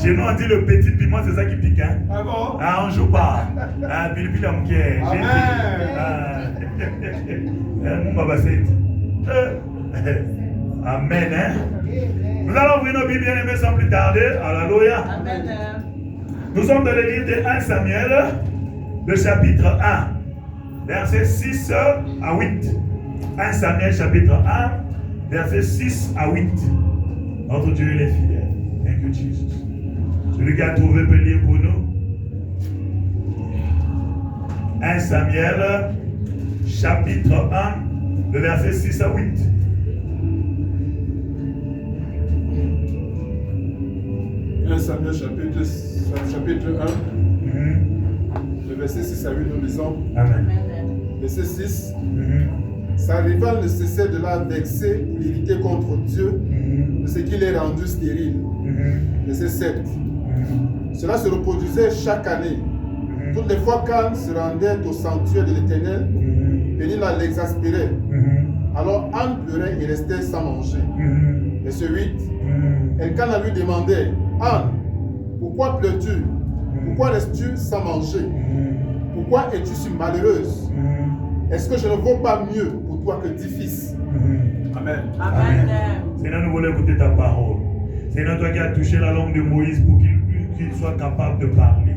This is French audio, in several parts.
Chez nous, on dit le petit piment, c'est ça qui pique. Hein? Ah bon? Ah, on joue pas. Ah, Bilbil Amké. Amen. Hein? Nous allons ouvrir nos Bibles bien-aimés sans plus tarder. Alléluia. Amen. Nous sommes dans le livre de 1 Samuel, le chapitre 1, versets 6 à 8. 1 Samuel, chapitre 1, versets 6 à 8. Notre Dieu, il est fidèle. Thank you, Jesus. Celui qui a trouvé peut lire pour nous. 1 Samuel, chapitre 1, le verset 6 à 8. Samuel chapitre 1, le verset 6 à 8, nous lisons. Amen. Verset 6. Sa rivale ne cessait de la vexer ou l'irriter contre Dieu, de ce qui l'est rendu stérile. Verset 7. Cela se reproduisait chaque année. Toutes les fois qu'Anne se rendait au sanctuaire de l'Éternel, Pénina l'exaspérait. Alors Anne pleurait et restait sans manger. Verset 8. Elkana lui demandait: Anne, pourquoi pleures-tu? Pourquoi restes-tu sans manger? Pourquoi es-tu si malheureuse? Est-ce que je ne vaux pas mieux pour toi que 10 fils? Amen. Amen. Seigneur, nous voulons écouter ta parole. Seigneur, toi qui as touché la langue de Moïse pour qu'il soit capable de parler.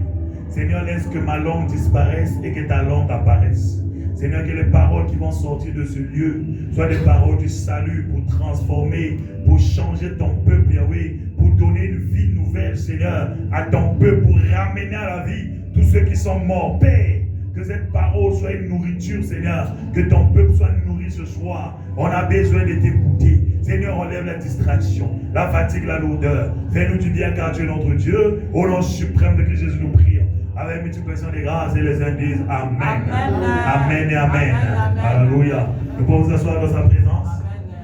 Seigneur, laisse que ma langue disparaisse et que ta langue apparaisse. Seigneur, que les paroles qui vont sortir de ce lieu soient des paroles du salut pour transformer, pour changer ton peuple, Yahweh, pour donner une vie nouvelle, Seigneur, à ton peuple, pour ramener à la vie tous ceux qui sont morts. Père, que cette parole soit une nourriture, Seigneur, que ton peuple soit nourri ce soir. On a besoin de t'écouter. Seigneur, enlève la distraction, la fatigue, la lourdeur. Fais-nous du bien car tu es notre Dieu. Au nom suprême de Christ Jésus, nous prions. Avec multiplication des grâces et les uns disent Amen. Amen et Amen. Alléluia. Nous pouvons vous asseoir dans sa présence.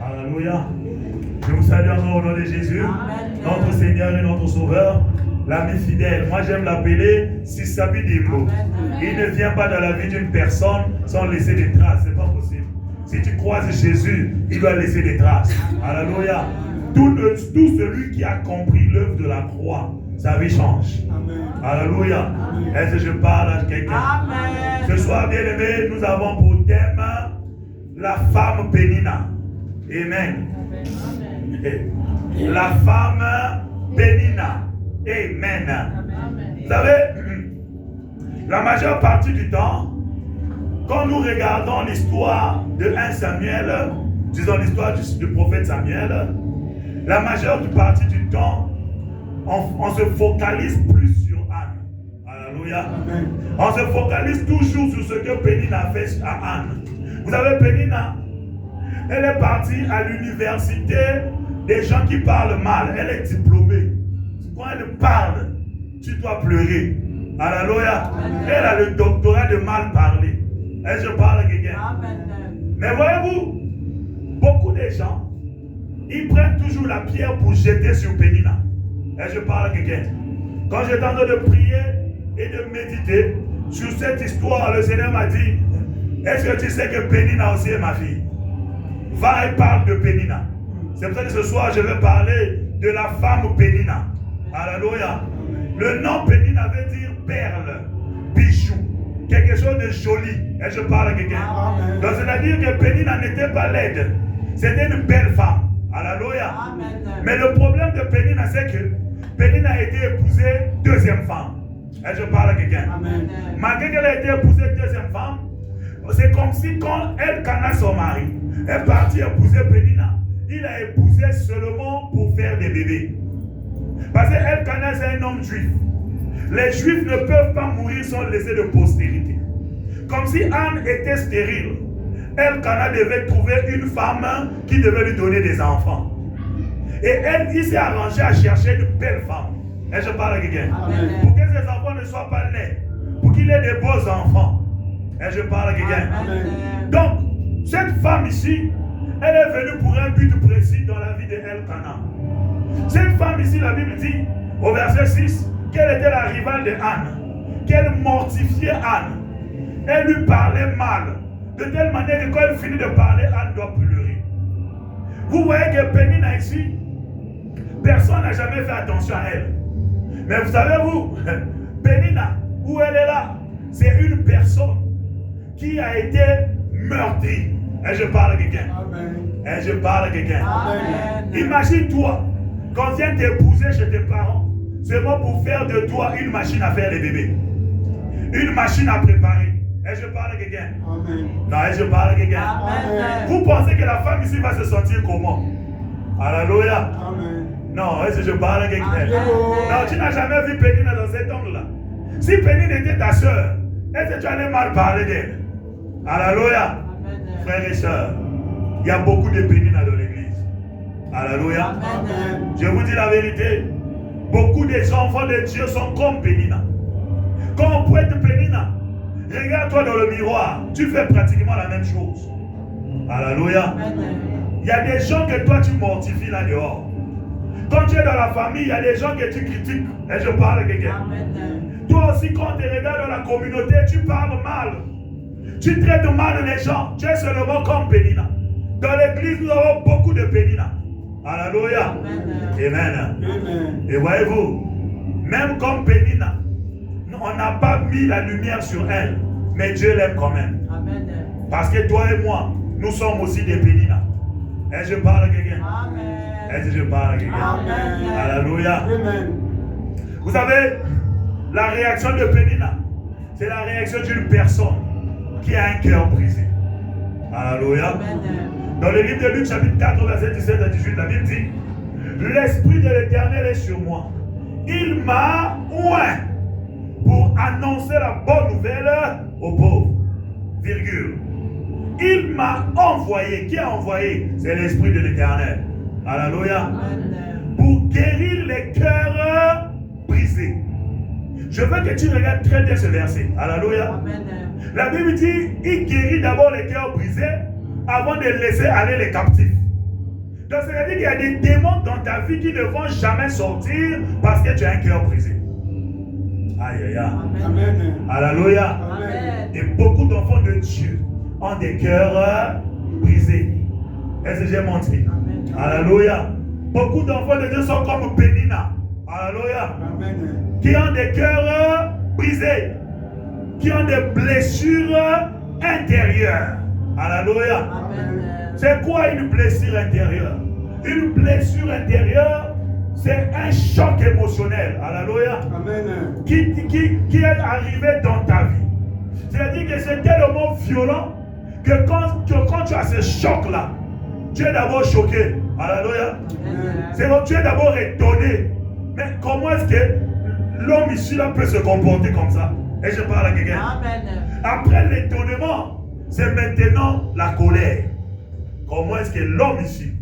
Alléluia. Je vous salue au nom de Jésus, notre Seigneur et notre Sauveur, l'ami fidèle. Moi j'aime l'appeler Sisabi Dimbo. Il ne vient pas dans la vie d'une personne sans laisser des traces. C'est pas possible. Si tu croises Jésus, il doit laisser des traces. Alléluia. Tout celui qui a compris l'œuvre de la croix, sa vie change. Amen. Alléluia. Est-ce que je parle à quelqu'un? Ce soir, bien aimé, nous avons pour thème la femme Pénina. Amen. La femme Pénina. Amen. Vous savez, la majeure partie du temps, quand nous regardons l'histoire de 1 Samuel, disons l'histoire du prophète Samuel, la majeure partie du temps, on se focalise plus sur Anne. Alléluia. On se focalise toujours sur ce que Pénina a fait à Anne. Vous savez, Pénina, elle est partie à l'université des gens qui parlent mal. Elle est diplômée. Quand elle parle, tu dois pleurer. Alléluia. Elle a le doctorat de mal parler. Et je parle à quelqu'un. Mais voyez-vous, beaucoup de gens, ils prennent toujours la pierre pour jeter sur Pénina. Et je parle à quelqu'un. Quand j'étais en train de prier et de méditer sur cette histoire, le Seigneur m'a dit: est-ce que tu sais que Pénina aussi est ma fille? Va et parle de Pénina. C'est pour ça que ce soir je vais parler de la femme Pénina. Alléluia. Le nom Pénina veut dire perle, bijou, quelque chose de joli. Et je parle à quelqu'un. Donc c'est-à-dire que Pénina n'était pas laide. C'était une belle femme. Alléluia. Mais le problème de Pénina, c'est que Pénina a été épousée deuxième femme. Et je parle à quelqu'un. Malgré qu'elle a été épousée deuxième femme, c'est comme si quand Elkana, son mari, est parti épouser Pénina, il a épousé seulement pour faire des bébés. Parce que Elkana, c'est un homme juif. Les juifs ne peuvent pas mourir sans laisser de postérité. Comme si Anne était stérile, Elkana devait trouver une femme qui devait lui donner des enfants. Et il s'est arrangé à chercher une belle femme. Et je parle à quelqu'un. Pour que ses enfants ne soient pas nés. Pour qu'il ait des beaux enfants. Et je parle à quelqu'un. Donc, cette femme ici, elle est venue pour un but précis dans la vie de Elkana. Cette femme ici, la Bible dit, au verset 6, qu'elle était la rivale de Anne. Qu'elle mortifiait Anne. Elle lui parlait mal. De telle manière que quand elle finit de parler, Anne doit pleurer. Vous voyez que Pénina ici, Personne n'a jamais fait attention à elle. Mais vous savez, vous, Pénina, où elle est là, c'est une personne qui a été meurtrie. Et je parle à quelqu'un. Et je parle à quelqu'un. Imagine-toi, quand vient t'épouser chez tes parents, c'est bon pour faire de toi une machine à faire les bébés. Une machine à préparer. Et je parle à quelqu'un. Non, et je parle à quelqu'un. Vous pensez que la femme ici va se sentir comment? Alléluia. Non, est-ce que je parle à quelqu'un? Non, tu n'as jamais vu Pénina dans cet angle-là. Si Pénina était ta soeur, est-ce que tu allais mal parler d'elle? Alléluia. Frères et sœurs, il y a beaucoup de Pénina dans l'église. Alléluia. Je vous dis la vérité. Beaucoup des enfants de Dieu sont comme Pénina. Quand on peut être Pénina, regarde-toi dans le miroir, tu fais pratiquement la même chose. Alléluia. Il y a des gens que toi tu mortifies là dehors. Quand tu es dans la famille, il y a des gens que tu critiques. Et je parle à quelqu'un. Toi aussi, quand tu regardes dans la communauté, tu parles mal. Tu traites mal les gens. Tu es seulement comme Pénina. Dans l'église, nous avons beaucoup de Pénina. Alléluia. Amen. Et voyez-vous, même comme Pénina, on n'a pas mis la lumière sur elle. Mais Dieu l'aime quand même. Parce que toi et moi, nous sommes aussi des Pénina. Et je parle à quelqu'un. Est-ce que je parle à quelqu'un? Alléluia. Vous savez, la réaction de Pénina, c'est la réaction d'une personne qui a un cœur brisé. Alléluia. Dans le livre de Luc, chapitre 4, verset 17 à 18, la Bible dit: l'Esprit de l'Éternel est sur moi. Il m'a oint pour annoncer la bonne nouvelle aux pauvres. Virgule. Il m'a envoyé. Qui a envoyé? C'est l'Esprit de l'Éternel. Alléluia. Pour guérir les cœurs brisés. Je veux que tu regardes très bien ce verset. Alléluia. La Bible dit, il guérit d'abord les cœurs brisés avant de laisser aller les captifs. Donc ça veut dire qu'il y a des démons dans ta vie qui ne vont jamais sortir parce que tu as un cœur brisé. Aïe aïe aïe. Amen. Alléluia. Amen. Et beaucoup d'enfants de Dieu ont des cœurs brisés. Est-ce que j'ai montré? Alléluia. Beaucoup d'enfants de Dieu sont comme Pénina. Alléluia. Amen. Qui ont des cœurs brisés. Qui ont des blessures intérieures. Alléluia. Amen. C'est quoi une blessure intérieure? Une blessure intérieure, c'est un choc émotionnel. Alléluia. Amen. Qui est arrivé dans ta vie. C'est-à-dire que c'est tellement violent que quand tu as ce choc-là, tu es d'abord choqué. Alléluia. C'est donc tu es d'abord étonné. Mais comment est-ce que l'homme ici là peut se comporter comme ça? Et je parle à quelqu'un. Après l'étonnement, c'est maintenant la colère. Comment est-ce que l'homme ici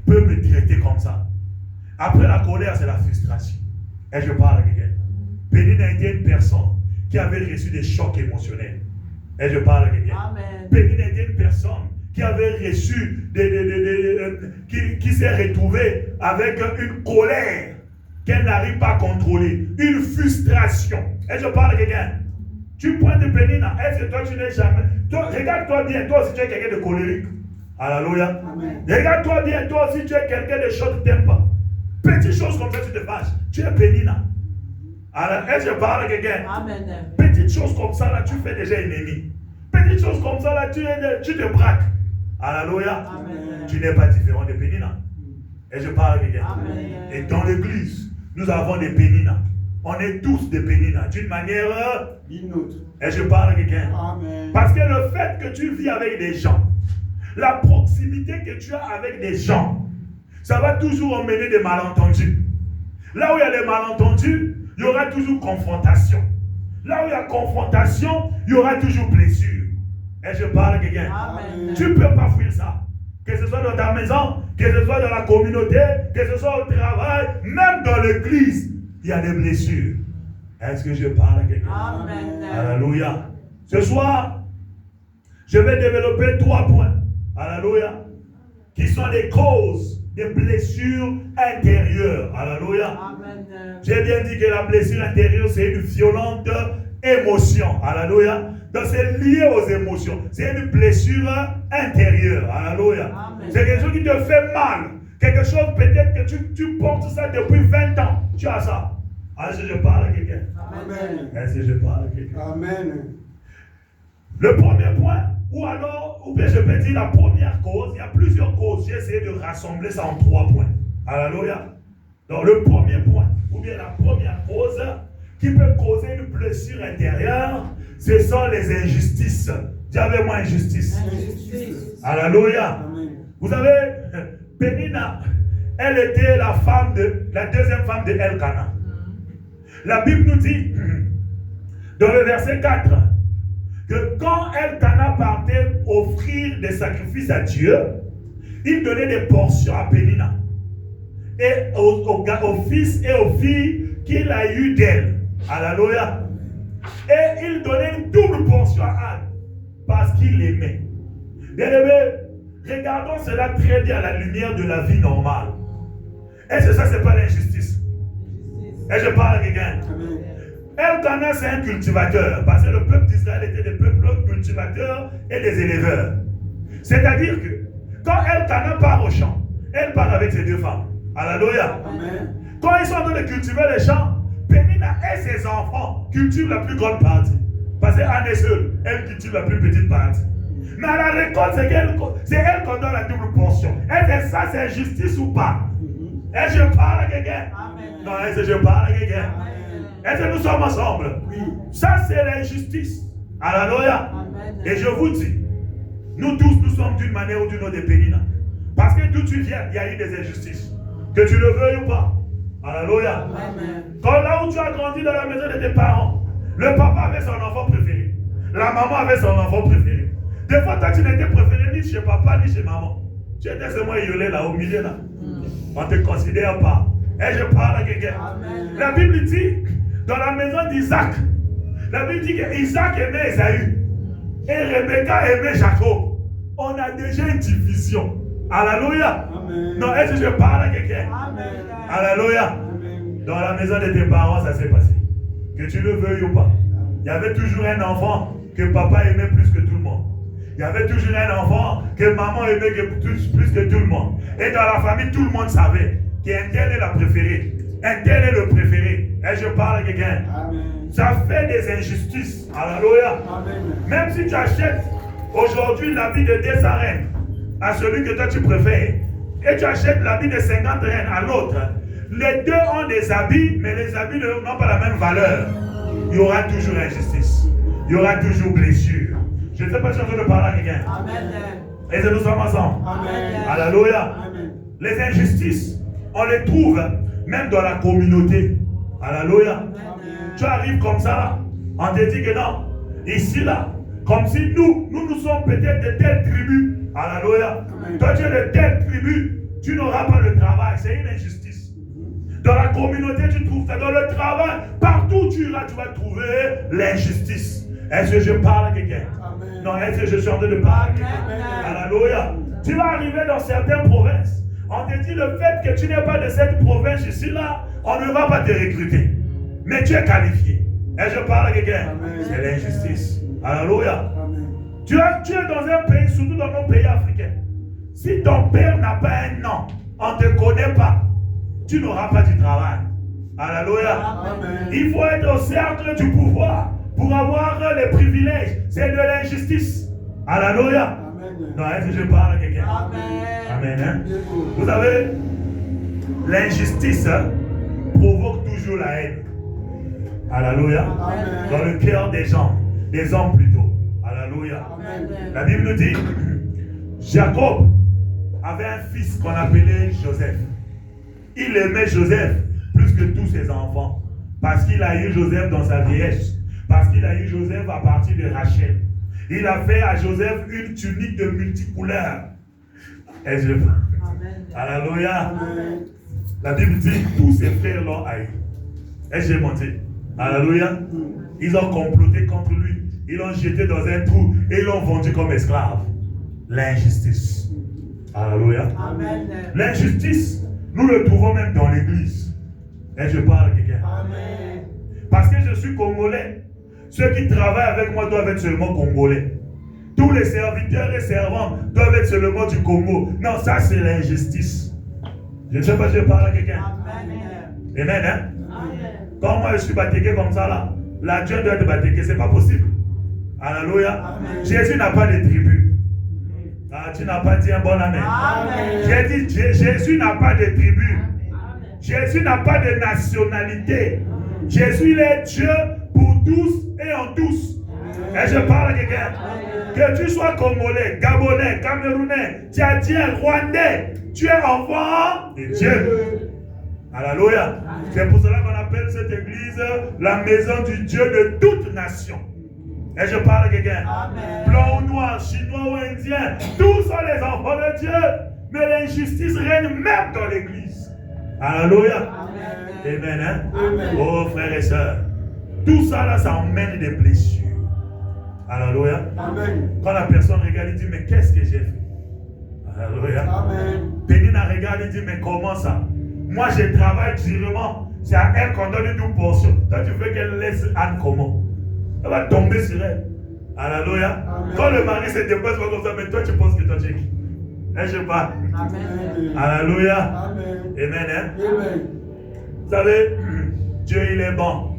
peut me traiter comme ça? Après la colère, c'est la frustration. Et je parle à quelqu'un. Pénina était une personne qui avait reçu des chocs émotionnels. Et je parle à quelqu'un. Pénina était une personne qui avait reçu qui s'est retrouvée avec une colère qu'elle n'arrive pas à contrôler, une frustration. Et je parle à quelqu'un. Tu pointes Pénina, est-ce que toi tu n'es jamais... Regarde-toi bien, toi aussi tu es quelqu'un de colérique. Alléluia. Regarde-toi bien, toi aussi tu es quelqu'un de short temper. Petite chose comme ça tu te fâches. Tu es Pénina. Alors, est-ce que je parle à quelqu'un? Petite chose comme ça là, tu fais déjà ennemi. Petite chose comme ça là, tu te braques. Alléluia. Tu n'es pas différent de Pénina. Et je parle à quelqu'un. Et dans l'église, nous avons des Pénina. On est tous des Pénina, d'une manière ou d'une autre. Et je parle à quelqu'un. Parce que le fait que tu vis avec des gens, la proximité que tu as avec des gens, ça va toujours emmener des malentendus. Là où il y a des malentendus, il y aura toujours confrontation. Là où il y a confrontation, il y aura toujours blessure. Et je parle à quelqu'un. Tu ne peux pas fuir ça. Que ce soit dans ta maison, que ce soit dans la communauté, que ce soit au travail, même dans l'église, il y a des blessures. Est-ce que je parle à quelqu'un? Alléluia. Ce soir, je vais développer 3 points. Alléluia. Qui sont les causes des blessures intérieures. Alléluia. J'ai bien dit que la blessure intérieure, c'est une violente émotion. Alléluia. Donc c'est lié aux émotions. C'est une blessure intérieure. Alléluia. C'est quelque chose qui te fait mal. Quelque chose peut-être que tu portes ça depuis 20 ans. Tu as ça. Est-ce que je parle à quelqu'un? Amen. Est-ce que je parle à quelqu'un? Amen. Le premier point, ou bien je peux dire la première cause, il y a plusieurs causes. J'ai essayé de rassembler ça en 3 points. Alléluia. Donc le premier point, ou bien la première cause qui peut causer une blessure intérieure, ce sont les injustices. Dis avec moi injustice. Injustice. Alléluia. Amen. Vous savez, Pénina, elle était la deuxième femme de Elkana. La Bible nous dit, dans le verset 4, que quand Elkana partait offrir des sacrifices à Dieu, il donnait des portions à Pénina. Et aux fils et aux filles qu'il a eu d'elle. Alléluia. Et il donnait une double portion à Anne, parce qu'il l'aimait. Bien-aimés, regardons cela très bien à la lumière de la vie normale. Est-ce que ça, c'est pas l'injustice? Et je parle à quelqu'un. Elkana, c'est un cultivateur, parce que le peuple d'Israël était des peuples cultivateurs et des éleveurs. C'est-à-dire que quand Elkana part au champ, elle part avec ses 2 femmes. Alléluia. Quand ils sont en train de cultiver les champs, Pénina et ses enfants cultivent la plus grande partie. Parce qu'Anne est seule, elle cultive la plus petite partie. Mais à la récolte, c'est elle qu'on donne la double portion. Est-ce que ça, c'est justice ou pas? Est-ce que je parle à quelqu'un? Non, est-ce que je parle à quelqu'un? Est-ce que nous sommes ensemble? Oui. Ça, c'est l'injustice. Alléluia. Et je vous dis, nous tous, nous sommes d'une manière ou d'une autre des Pénina. Parce que d'où tu viens, il y a eu des injustices. Que tu le veuilles ou pas. Alléluia. Quand là où tu as grandi dans la maison de tes parents, le papa avait son enfant préféré. La maman avait son enfant préféré. Des fois, toi, tu n'étais préféré ni chez papa ni chez maman. Tu étais seulement isolé là, au milieu là. On ne te considère pas. Et je parle à quelqu'un. La Bible dit, dans la maison d'Isaac, la Bible dit qu'Isaac aimait Esaü. Et Rebecca aimait Jacob. On a déjà une division. Alléluia. Non, est-ce que je parle à quelqu'un? Alléluia. Dans la maison de tes parents, ça s'est passé. Que tu le veuilles ou pas. Il y avait toujours un enfant que papa aimait plus que tout le monde. Il y avait toujours un enfant que maman aimait plus que tout le monde. Et dans la famille, tout le monde savait qu'un tel est la préférée. Un tel est le préféré. Et je parle à quelqu'un. Ça fait des injustices. Alléluia. Même si tu achètes aujourd'hui l'habit de 200 reines à celui que toi tu préfères, et tu achètes l'habit de 50 reines à l'autre, les deux ont des habits, mais les habits n'ont pas la même valeur. Il y aura toujours injustice. Il y aura toujours blessure. Je ne sais pas si on peut parler à quelqu'un. Et nous sommes ensemble. Alléluia. Les injustices, on les trouve même dans la communauté. Alléluia. Tu arrives comme ça, on te dit que non, ici là, comme si nous sommes peut-être de telle tribu. Alléluia. Toi tu es de telle tribu, tu n'auras pas le travail. C'est une injustice. Dans la communauté, tu trouves ça. Dans le travail, partout où tu iras, tu vas trouver l'injustice. Est-ce que je parle à quelqu'un? Non, est-ce que je suis en train de parler à quelqu'un? Alléluia. Tu vas arriver dans certaines provinces. On te dit le fait que tu n'es pas de cette province ici là, on ne va pas te recruter. Mais tu es qualifié. Est-ce que je parle à quelqu'un? C'est l'injustice. Alléluia. Tu es dans un pays, surtout dans nos pays africains. Si ton père n'a pas un nom, on ne te connaît pas, tu n'auras pas du travail. Alléluia. Il faut être au cercle du pouvoir pour avoir les privilèges. C'est de l'injustice. Alléluia. Non, est-ce que je parle à quelqu'un? Amen. Hein? Vous savez, l'injustice provoque toujours la haine. Alléluia. Dans le cœur des gens, des hommes plutôt. Alléluia. La Bible nous dit, Jacob avait un fils qu'on appelait Joseph. Il aimait Joseph plus que tous ses enfants. Parce qu'il a eu Joseph dans sa vieillesse. Parce qu'il a eu Joseph à partir de Rachel. Il a fait à Joseph une tunique de multicouleurs. Est-ce que Alléluia. La Bible dit que tous ses frères l'ont haï. Est-ce que j'ai menti? Alléluia. Ils ont comploté contre lui. Ils l'ont jeté dans un trou et ils l'ont vendu comme esclave. L'injustice. Alléluia. L'injustice, nous le trouvons même dans l'église. Et je parle à quelqu'un. Parce que je suis congolais. Ceux qui travaillent avec moi doivent être seulement congolais. Tous les serviteurs et servants doivent être seulement du Congo. Non, ça c'est l'injustice. Je ne sais pas si je parle à quelqu'un. Amen. Amen, hein? Quand moi je suis baptisé comme ça là, l'adjoint doit être baptisé, c'est pas possible. Alléluia. Jésus n'a pas de tribu. Ah, tu n'as pas dit un bon amen. J'ai dit Jésus n'a pas de tribu. Jésus n'a pas de nationalité. Jésus il est Dieu pour tous et en tous. Et je parle à quelqu'un. Que tu sois Congolais, Gabonais, Camerounais, Tchadien, Rwandais, tu es enfant de Dieu. Alléluia. C'est pour cela qu'on appelle cette église la maison du Dieu de toute nation. Et je parle à quelqu'un. Blanc ou noir, chinois ou indien, tous sont les enfants de Dieu. Mais l'injustice règne même dans l'église. Alléluia. Amen. Hein? Oh frères et sœurs. Tout ça là, ça emmène des blessures. Alléluia. Quand la personne regarde, il dit, mais qu'est-ce que j'ai fait? Alléluia. Pénina regarde, il dit, mais comment ça? Moi, je travaille durement. C'est à elle qu'on donne une portion. Toi, tu veux qu'elle laisse Anne comment? Elle va tomber sur elle. Alléluia. Quand le mari se dépose comme ça, mais toi, tu penses que toi, tu es qui? Je sais pas. Alléluia. Amen. Hein? Vous savez, Dieu, il est bon.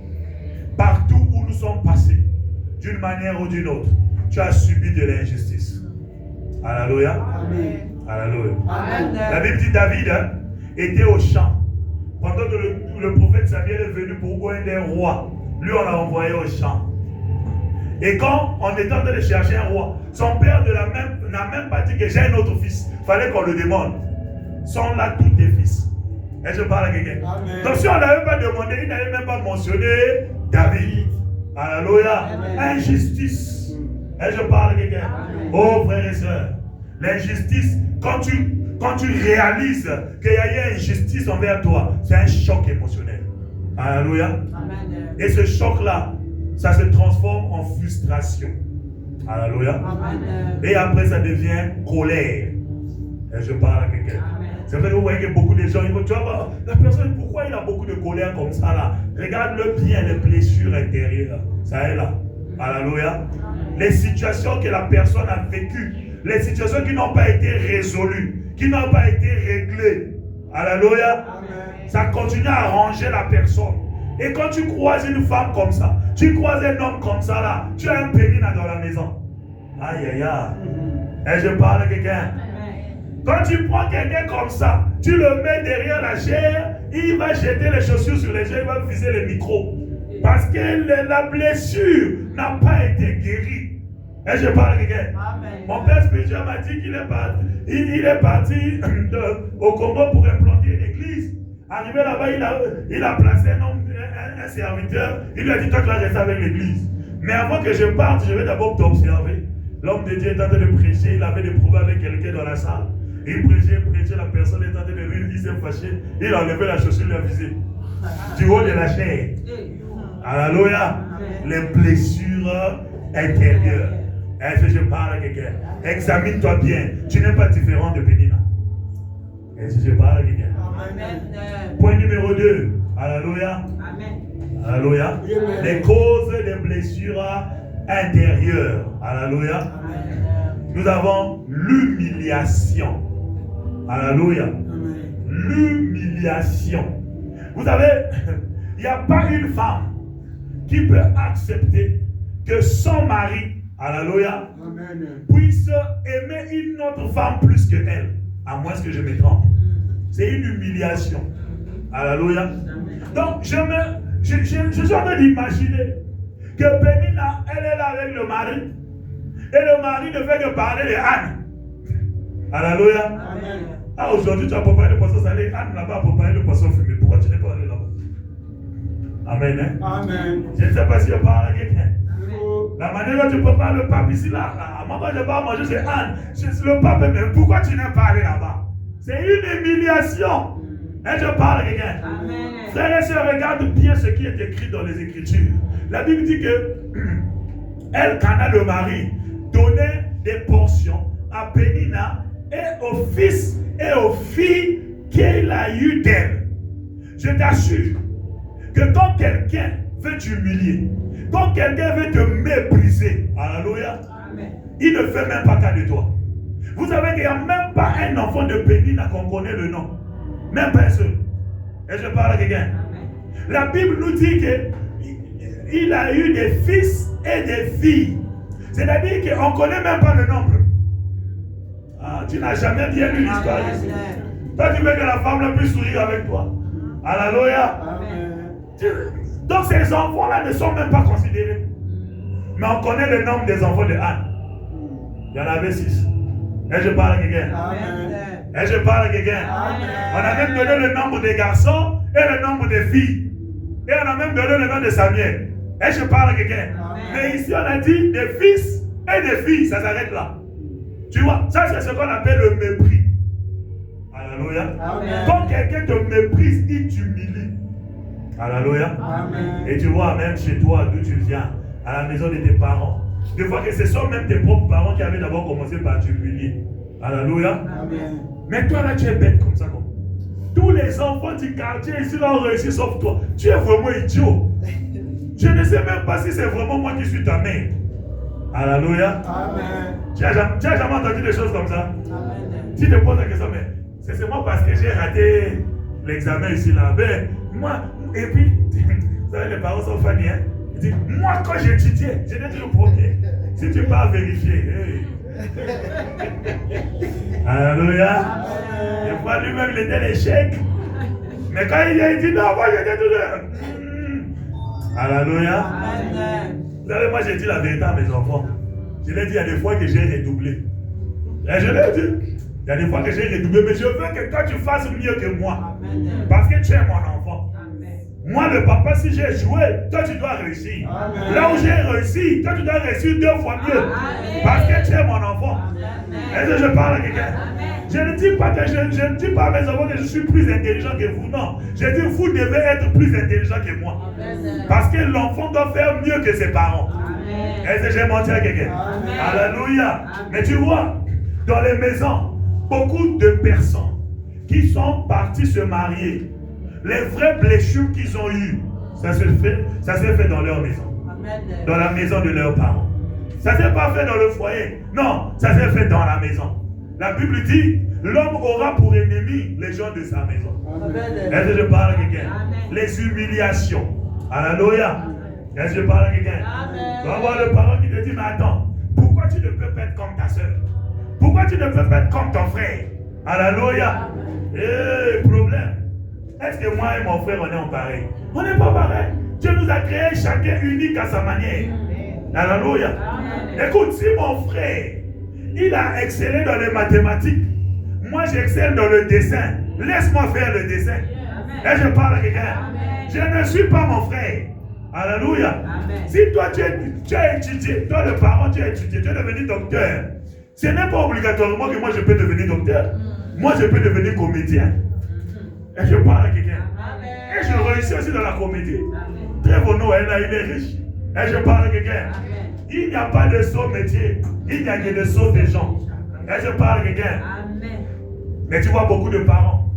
Partout où nous sommes passés, d'une manière ou d'une autre, tu as subi de l'injustice. Alléluia. Alléluia. La Bible dit David était au champ. Pendant que le prophète Samuel est venu pour un des rois, lui on l'a envoyé au champ. Et quand on était en train de chercher un roi, son père n'a même pas dit que j'ai un autre fils. Il fallait qu'on le demande. Sont là tous tes fils. Et je parle à quelqu'un. Donc si on n'avait pas demandé, il n'avait même pas mentionné David. Alléluia. Injustice. Et je parle à quelqu'un. Oh frères et sœurs, l'injustice, quand tu réalises qu'il y a eu injustice envers toi, c'est un choc émotionnel. Alléluia. Et ce choc-là, ça se transforme en frustration. Alléluia. Et après, ça devient colère. Et je parle à quelqu'un. C'est vrai que vous voyez que beaucoup de gens, ils vont dire, la personne, pourquoi il a beaucoup de colère comme ça là? Regarde-le bien, les blessures intérieures. Ça est là. Alléluia. Les situations que la personne a vécues, les situations qui n'ont pas été résolues, qui n'ont pas été réglées. Alléluia. Ça continue à arranger la personne. Et quand tu croises une femme comme ça, tu croises un homme comme ça là, tu as un pénina dans la maison. Aïe aïe aïe. Et je parle à quelqu'un. Quand tu prends quelqu'un comme ça, tu le mets derrière la chair, il va jeter les chaussures sur les gens, il va viser les micros. Parce que la blessure n'a pas été guérie. Et je parle à quelqu'un. Mon père spirituel m'a dit qu'il est parti au Congo pour implanter une église. Arrivé là-bas, il a placé un serviteur. Il lui a dit, toi tu vas rester avec l'église. Mais avant que je parte, je vais d'abord t'observer. L'homme de Dieu est en train de prêcher, il avait des problèmes avec quelqu'un dans la salle. Il prêchait, la personne est en train de venir, il s'est fâché, il a enlevé la chaussure, il a visé. Du haut de la chair. Alléluia. Les blessures intérieures. Est-ce que je parle à quelqu'un? Examine-toi bien. Tu n'es pas différent de Pénina. Est-ce que je parle à quelqu'un? Point numéro 2. Alléluia. Alléluia. Les causes des blessures intérieures. Alléluia. Nous avons l'humiliation. Alléluia. L'humiliation. Vous savez, il n'y a pas une femme qui peut accepter que son mari, alléluia, puisse aimer une autre femme plus que elle, à moins que je me trompe. C'est une humiliation. Alléluia. Donc, je suis en train d'imaginer que Pénina, elle est là avec le mari, et le mari ne fait que parler de Anne. Alléluia. Ah, aujourd'hui, tu as préparé le poisson salé. Anne n'a pas préparé le poisson fumé. Pourquoi tu n'es pas allé là-bas? Amen. Hein? Amen. Je ne sais pas si je parle à quelqu'un. La manière dont tu prépares le pape ici, là, moi, quand je vais manger, c'est Anne. C'est le pape, mais pourquoi tu n'es pas allé là-bas? C'est une humiliation. Et je parle à quelqu'un. Frères et sœurs, regarde bien ce qui est écrit dans les Écritures. La Bible dit que Elkana, le mari, donnait des portions à Pénina et aux fils et aux filles qu'il a eu d'elle. Je t'assure que quand quelqu'un veut t'humilier, quand quelqu'un veut te mépriser, alléluia, il ne fait même pas cas de toi. Vous savez qu'il n'y a même pas un enfant de Pénina qu'on connaît le nom. Même pas un seul. Et je parle à quelqu'un. La Bible nous dit qu'il a eu des fils et des filles. C'est-à-dire qu'on ne connaît même pas le nombre. Ah, tu n'as jamais bien lu l'histoire ici. Toi, tu veux que la femme ne puisse sourire avec toi. Alléluia. Donc ces enfants-là ne sont même pas considérés. Mais on connaît le nombre des enfants de Anne. Il y en avait 6. Et je parle à quelqu'un. Et je parle à quelqu'un. On a même donné le nombre des garçons et le nombre des filles. Et on a même donné le nom de Samuel. Et je parle à quelqu'un. Mais ici on a dit des fils et des filles. Ça s'arrête là. Tu vois, ça c'est ce qu'on appelle le mépris. Alléluia. Quand quelqu'un te méprise, il t'humilie. Alléluia. Et tu vois, même chez toi, d'où tu viens, à la maison de tes parents, des fois que ce sont même tes propres parents qui avaient d'abord commencé par t'humilier. Alléluia. Mais toi là, tu es bête comme ça. Tous les enfants du quartier ici ont réussi sauf toi. Tu es vraiment idiot. Je ne sais même pas si c'est vraiment moi qui suis ta mère. Alléluia. Tu as jamais entendu des choses comme ça? Tu te poses la question, mais c'est seulement parce que j'ai raté l'examen ici là. Ben, moi, et puis, vous savez, les parents sont funny, hein? Ils disent, moi quand j'étudiais, j'étais toujours premier. Si tu pars vérifier, hey. Alléluia. Des fois lui-même il était l'échec. Mais quand il dit non, moi j'étais toujours. Alléluia. Vous savez, moi j'ai dit la vérité à mes enfants. Je l'ai dit, il y a des fois que j'ai redoublé. Et je l'ai dit. Il y a des fois que j'ai redoublé, mais je veux que toi tu fasses mieux que moi. Parce que tu es mon enfant. Moi, le papa, si j'ai joué, toi tu dois réussir. Là où j'ai réussi, toi tu dois réussir 2 fois mieux. Parce que tu es mon enfant. Est-ce que je parle à quelqu'un? Je ne dis pas que je ne dis pas à mes enfants que je suis plus intelligent que vous. Non. Je dis vous devez être plus intelligent que moi. Parce que l'enfant doit faire mieux que ses parents. Est-ce que j'ai menti à quelqu'un? Alléluia. Mais tu vois, dans les maisons, beaucoup de personnes qui sont parties se marier, les vraies blessures qu'ils ont eues, ça s'est fait dans leur maison. Dans la maison de leurs parents. Ça ne s'est pas fait dans le foyer. Non, ça s'est fait dans la maison. La Bible dit, l'homme aura pour ennemi les gens de sa maison. Est-ce que je parle à quelqu'un? Les humiliations. Alléluia. Est-ce que je parle à quelqu'un? Tu vas voir le parent qui te dit, mais attends, pourquoi tu ne peux pas être comme ta soeur? Pourquoi tu ne peux pas être comme ton frère? Alléluia. Problème. Est-ce que moi et mon frère, on est en pareil? On n'est pas pareil. Dieu nous a créés chacun unique à sa manière. Alléluia. Écoute, si mon frère, il a excellé dans les mathématiques, moi j'excelle dans le dessin, laisse-moi faire le dessin. Et je parle à quelqu'un. Je ne suis pas mon frère. Alléluia. Si toi tu as étudié, toi le parent tu as étudié, tu es devenu docteur. Ce n'est pas obligatoirement que moi je peux devenir docteur. Moi je peux devenir comédien. Et je parle à quelqu'un. Et je réussis aussi dans la comédie. Très bon nom, il est riche. Et je parle à quelqu'un. Il n'y a pas de saut métier. Il n'y a que de sauts des gens. Et je parle à quelqu'un. Mais tu vois beaucoup de parents.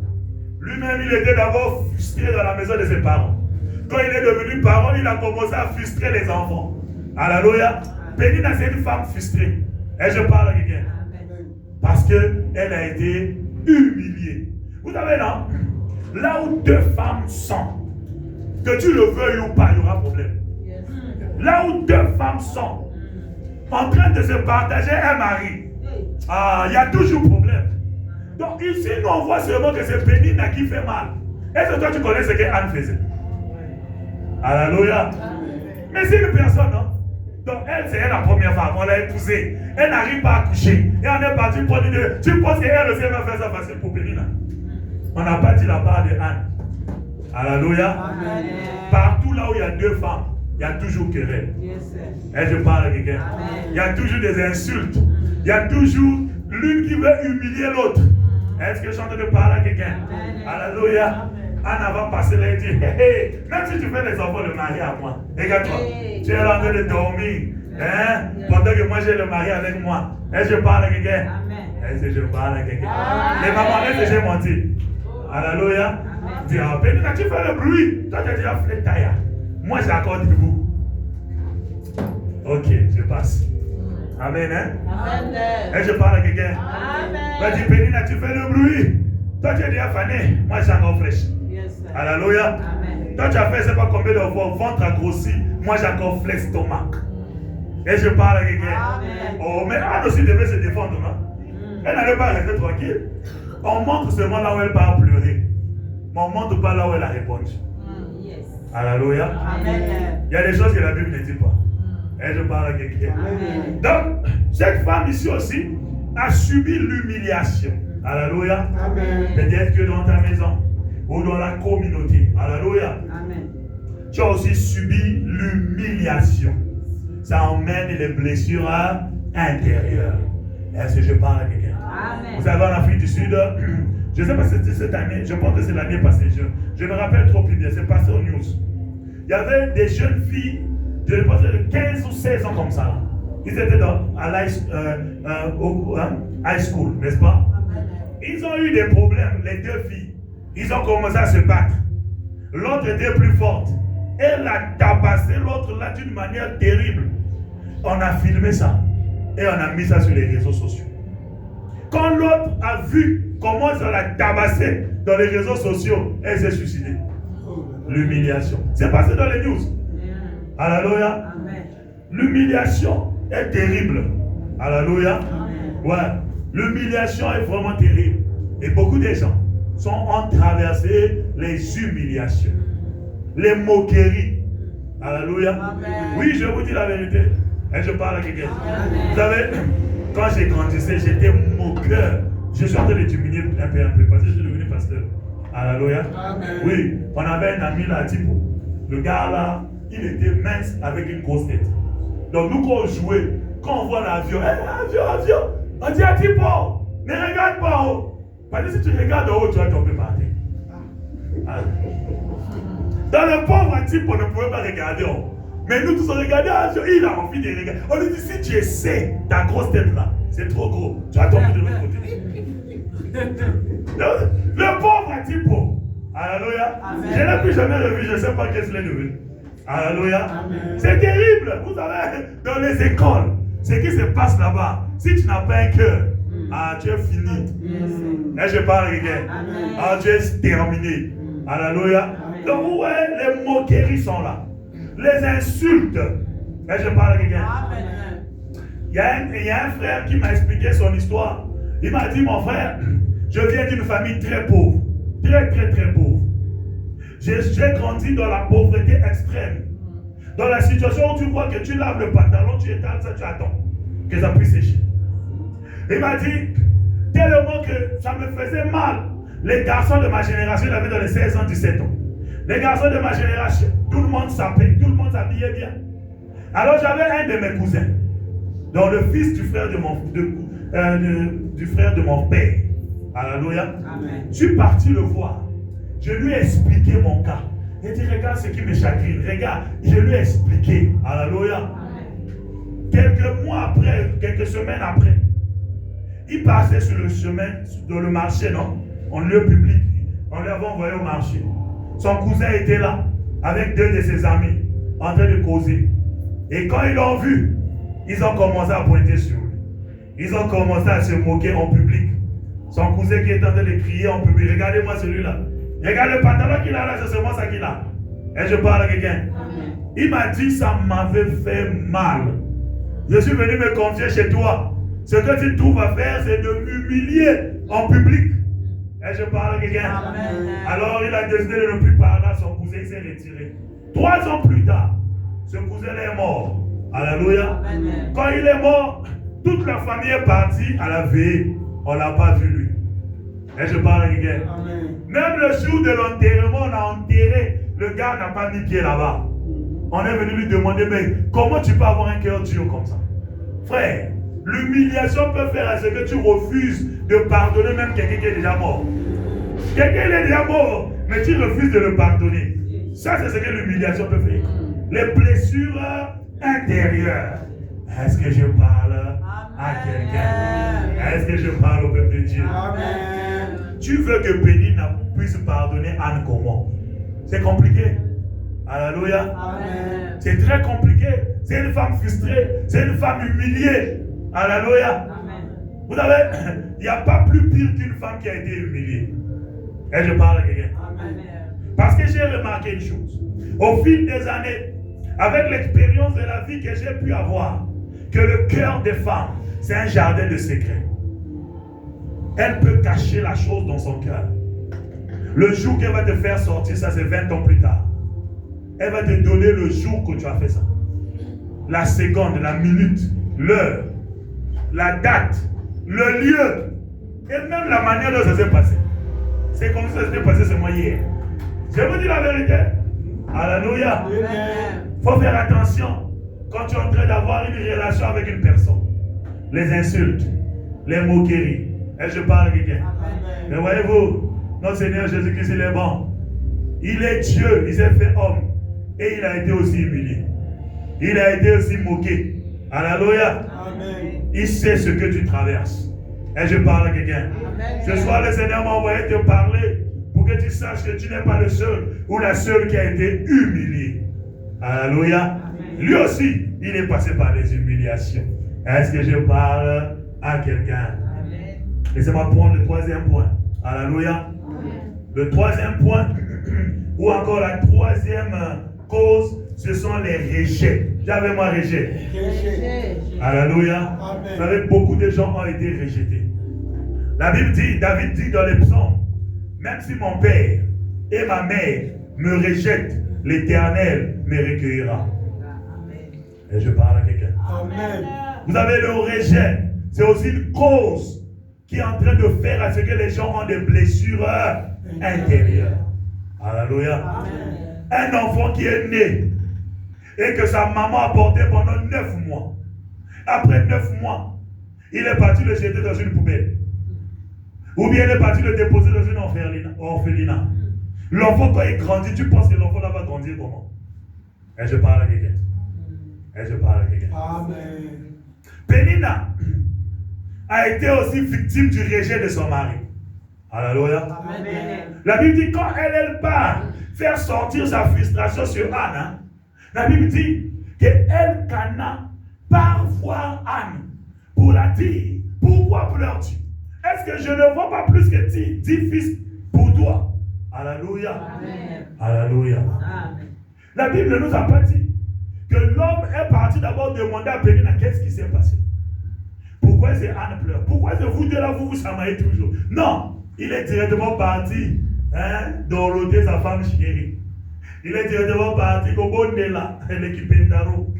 Lui-même, il était d'abord frustré dans la maison de ses parents. Quand il est devenu parent, il a commencé à frustrer les enfants. Alléluia. Pénina, c'est une femme frustrée. Et je parle à quelqu'un. Parce qu'elle a été humiliée. Vous savez, non? Là où 2 femmes sont, que tu le veuilles ou pas, il y aura problème. Là où 2 femmes sont en train de se partager un mari, il y a toujours problème. Donc ici, nous on voit seulement que c'est Pénina qui fait mal. Est-ce que toi tu connais ce qu'Anne faisait? Alléluia. Mais c'est une personne, non? Donc elle, c'est la première femme, on l'a épousée. Elle n'arrive pas à coucher. Et on est parti pour dire, tu penses qu'elle aussi va faire ça facile pour Pénina? On n'a pas dit la part de Anne. Alléluia. Partout là où il y a 2 femmes, il y a toujours querelle. Et je parle à quelqu'un. Il y a toujours des insultes. Il y a toujours l'une qui veut humilier l'autre. Est-ce que je suis en train de parler à quelqu'un? Alléluia. Anne va passer là et dire, hey, même si tu fais les enfants, le mari à moi. Regarde-toi. Tu es là en train de dormir. Hein? Pendant que moi j'ai le mari avec moi. Est-ce que je parle à quelqu'un? Est-ce que je parle à quelqu'un? Les mamans, est-ce que j'ai menti? Alléluia. Dis, Pénina, tu fais le bruit. Toi, tu as déjà fait taille. Moi, j'ai encore debout. Ok, je passe. Amen, hein? Amen. Et je parle à quelqu'un. Amen. Pénina, tu fais le bruit. Toi, tu es déjà fané. Moi, j'ai encore fraîche. Yes, Alléluia. Amen. Toi, tu as fait, je ne sais pas combien de fois, ventre a grossi. Moi, j'ai encore flex stomac. Et je parle à quelqu'un. Amen. Oh, mais Anne aussi devait se défendre, non? Elle n'allait pas rester tranquille. On montre seulement là où elle part pleurer. Mais on ne montre pas là où elle a répondu. Yes. Alléluia. Amen. Il y a des choses que la Bible ne dit pas. Et je parle à quelqu'un. Amen. Donc, cette femme ici aussi a subi l'humiliation. Alléluia. Amen. Peut-être que dans ta maison ou dans la communauté. Alléluia. Amen. Tu as aussi subi l'humiliation. Ça emmène les blessures intérieures. Est-ce que je parle à quelqu'un? Amen. Vous savez, en Afrique du Sud, je ne sais pas si c'était cette année, je pense que c'est l'année passée, je me rappelle trop plus bien, c'est passé aux news. Il y avait des jeunes filles, je pense de 15 ou 16 ans comme ça. Là. Ils étaient à high school, n'est-ce pas? Ils ont eu des problèmes, les deux filles. Ils ont commencé à se battre. L'autre était plus forte. Elle a tabassé l'autre là d'une manière terrible. On a filmé ça et on a mis ça sur les réseaux sociaux. Quand l'autre a vu comment ça l'a tabassé dans les réseaux sociaux, elle s'est suicidée. L'humiliation. C'est passé dans les news. Alléluia. Amen. L'humiliation est terrible. Alléluia. Ouais. L'humiliation est vraiment terrible. Et beaucoup de gens ont traversé les humiliations, les moqueries. Alléluia. Amen. Oui, je vous dis la vérité. Et je parle à quelqu'un. Amen. Vous savez, quand j'ai grandissé, j'étais moqueur. Je suis en train de diminuer un peu parce que je suis devenu pasteur. Alléluia. Amen. Oui, on avait un ami là à Tipo. Le gars là, il était mince avec une grosse tête. Donc nous quand on jouait, quand on voit l'avion, avion, on dit à Tipo, ne regarde pas haut. Parce que si tu regardes en haut, tu vas tomber par terre. Ah. Dans le pauvre type, on ne pouvait pas regarder en haut. Mais nous tous on regardait l'avion, il a envie de regarder. On lui dit si tu essaies ta grosse tête là, c'est trop gros, tu vas tomber de l'autre côté. Le pauvre type, alléluia. Je n'ai plus jamais revu, je ne sais pas qu'est-ce qu'il est devenu. Alléluia. C'est terrible. Vous savez, dans les écoles, ce qui se passe là-bas, si tu n'as pas un cœur, tu es fini. Et je parle avec elle. Tu es terminé. Alléluia. Donc, vous voyez, les moqueries sont là. Les insultes. Et je parle avec elle. Il y a un frère qui m'a expliqué son histoire. Il m'a dit, mon frère, je viens d'une famille très pauvre. Très, très, très pauvre. J'ai grandi dans la pauvreté extrême. Dans la situation où tu vois que tu laves le pantalon, tu étales ça, tu attends que ça puisse sécher. Il m'a dit, tellement que ça me faisait mal. Les garçons de ma génération, il avait dans les 16 ans, 17 ans. Les garçons de ma génération, tout le monde s'appelait, tout le monde s'habillait bien. Alors j'avais un de mes cousins, donc le fils du frère de mon père. Alléluia. Je suis parti le voir. Je lui ai expliqué mon cas. Il dit, regarde ce qui me chagrine. Regarde, je lui ai expliqué. Alléluia. Quelques mois après, quelques semaines après, il passait sur le chemin, dans le marché, non? En lieu public. On l'avait envoyé au marché. Son cousin était là, avec deux de ses amis, en train de causer. Et quand ils l'ont vu, ils ont commencé à pointer sur lui. Ils ont commencé à se moquer en public. Son cousin qui est en train de crier en public, regardez-moi celui-là. Regarde le pantalon qu'il a là, c'est seulement ça qu'il a. Et je parle à quelqu'un. Il m'a dit, ça m'avait fait mal. Je suis venu me confier chez toi. Ce que tu trouves à faire, c'est de m'humilier en public. Et je parle à quelqu'un. Alors il a décidé de ne plus parler à son cousin, il s'est retiré. 3 ans plus tard, ce cousin est mort. Alléluia. Quand il est mort, toute la famille est partie à la veille. On ne l'a pas vu lui. Et je parle à quelqu'un. Même le jour de l'enterrement, on a enterré. Le gars n'a pas mis pied là-bas. On est venu lui demander, mais comment tu peux avoir un cœur dur comme ça? Frère, l'humiliation peut faire à ce que tu refuses de pardonner même quelqu'un qui est déjà mort. Quelqu'un est déjà mort, mais tu refuses de le pardonner. Ça, c'est ce que l'humiliation peut faire. Les blessures intérieures. Est-ce que je parle à quelqu'un? Est-ce que je parle au peuple de Dieu? Amen. Tu veux que Pénina puisse pardonner Anne comment? C'est compliqué. Alléluia. C'est très compliqué. C'est une femme frustrée. C'est une femme humiliée. Alléluia. Vous savez, il n'y a pas plus pire qu'une femme qui a été humiliée. Et je parle à quelqu'un. Parce que j'ai remarqué une chose. Au fil des années, avec l'expérience de la vie que j'ai pu avoir, que le cœur des femmes, c'est un jardin de secrets. Elle peut cacher la chose dans son cœur. Le jour qu'elle va te faire sortir, ça c'est 20 ans plus tard. Elle va te donner le jour que tu as fait ça. La seconde, la minute, l'heure, la date, le lieu, et même la manière dont ça s'est passé. C'est comme ça s'est passé ce mois hier. Je vous dis la vérité. Alléluia. Il faut faire attention quand tu es en train d'avoir une relation avec une personne. Les insultes, les moqueries. Et je parle à quelqu'un. Mais voyez-vous, notre Seigneur Jésus-Christ, il est bon. Il est Dieu, il s'est fait homme. Et il a été aussi humilié. Il a été aussi moqué. Alléluia. Il sait ce que tu traverses. Et je parle à quelqu'un. Ce soir, le Seigneur m'a envoyé te parler pour que tu saches que tu n'es pas le seul ou la seule qui a été humiliée. Alléluia. Lui aussi, il est passé par les humiliations. Est-ce que je parle à quelqu'un? Laissez-moi prendre le troisième point. Alléluia. Le troisième point, ou encore la troisième cause, ce sont les rejets. J'avais moi rejet. Alléluia. Vous savez, beaucoup de gens ont été rejetés. La Bible dit, David dit dans les psaumes, même si mon père et ma mère me rejettent, l'Éternel me recueillera. Et je parle à quelqu'un. Vous avez le rejet. C'est aussi une cause qui est en train de faire à ce que les gens ont des blessures intérieures. Alléluia. Un enfant qui est né et que sa maman a porté pendant 9 mois. Après 9 mois, il est parti le jeter dans une poubelle. Ou bien il est parti le déposer dans une orphelinat. L'enfant, quand il grandit, tu penses que l'enfant là va grandir comment? Et je parle à quelqu'un. Et je parle à quelqu'un. Amen. Pénina a été aussi victime du rejet de son mari. Alléluia. La Bible dit quand elle part faire sortir sa frustration sur Anne, la Bible dit qu'elle Cana part voir Anne pour la dire pourquoi pleures-tu? Est-ce que je ne vois pas plus que 10 fils pour toi? Alléluia. Amen. Alléluia. Amen. La Bible ne nous a pas dit que l'homme est parti d'abord demander à Pénina qu'est-ce qui s'est passé. Pourquoi c'est Anne pleure? Pourquoi c'est vous deux là vous chamaillez toujours? Non, il est directement parti d'enloter sa femme chérie. Il est directement parti comme Bonella, l'équipe d'Aro.